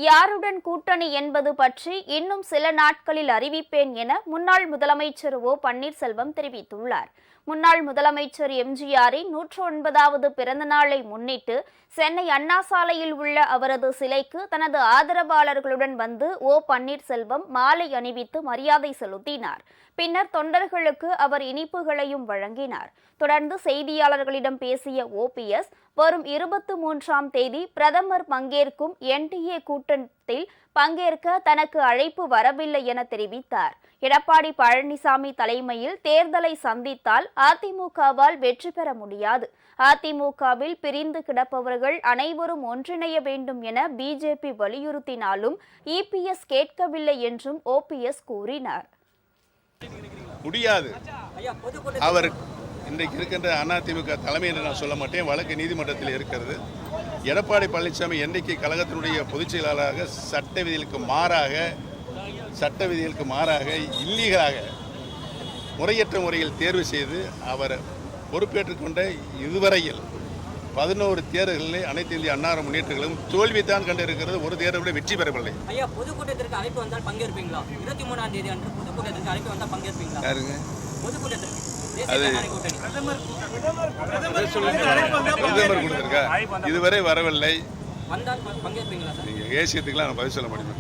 யாருடன் கூட்டணி என்பது பற்றி இன்னும் சில நாட்களில் அறிவிப்பேன் என முன்னாள் முதலமைச்சர் ஓ பன்னீர்செல்வம் தெரிவித்துள்ளார். முன்னாள் முதலமைச்சர் எம்ஜிஆரின் 109வது பிறந்த நாளை முன்னிட்டு சென்னை அண்ணா சாலையில் உள்ள அவரது சிலைக்கு தனது ஆதரவாளர்களுடன் வந்து ஓ பன்னீர்செல்வம் மாலை அணிவித்து மரியாதை செலுத்தினார். பின்னர் தொண்டர்களுக்கு அவர் இனிப்புகளையும் வழங்கினார். தொடர்ந்து செய்தியாளர்களிடம் பேசிய ஓபிஎஸ், வரும் 23ஆம் தேதி பிரதமர் பங்கேற்கும் என்டிஏ கூட்டத்தில் பங்கேற்க தனக்கு அழைப்பு வரவில்லை என தெரிவித்தார். எடப்பாடி பழனிசாமி தலைமையில் தேர்தலை சந்தித்தால் அதிமுகவால் வெற்றி பெற முடியாது. அதிமுகவில் பிரிந்து கிடப்பவர்கள் அனைவரும் ஒன்றிணைய வேண்டும் என பிஜேபி வலியுறுத்தினாலும் இபிஎஸ் கேட்கவில்லை என்றும் ஓபிஎஸ் கூறினார். முடியாது. அவர் இன்றைக்கு இருக்கின்ற அதிமுக தலைமை என்று நான் சொல்ல மாட்டேன். வழக்கு நீதிமன்றத்தில் இருக்கிறது. எடப்பாடி பழனிசாமி என்றைக்கு கழகத்தினுடைய பொதுச் செயலாளராக சட்ட விதிகளுக்கு மாறாக இல்லீகலாக முறையற்ற முறையில் தேர்வு செய்து அவர் பொறுப்பேற்றுக் கொண்ட இதுவரையில் 11 தேர்தல்களில் அனைத்து இந்திய அண்ணா முன்னேற்றங்களும் தோல்வித்தான் கண்டிருக்கிறது. ஒரு தேர்தலை வெற்றி பெறவில்லை. ஐயா, பொதுக்கூட்டத்திற்கு அழைப்பு வந்தால் பங்கேற்பீங்களா? 23ஆம் தேதி அன்று பொதுக்கூட்டத்திற்கு அழைப்பு வந்தால் பங்கேற்பீங்களா? யாருங்க? பொதுக்கூட்டத்திற்கு பிரதமர் கொடுத்திருக்கா? இதுவரை வரவில்லை. வந்தால் பங்கேற்பீங்களா? நீங்க ஏசியத்துக்குலாம் நான் பதில் சொல்ல முடியும்.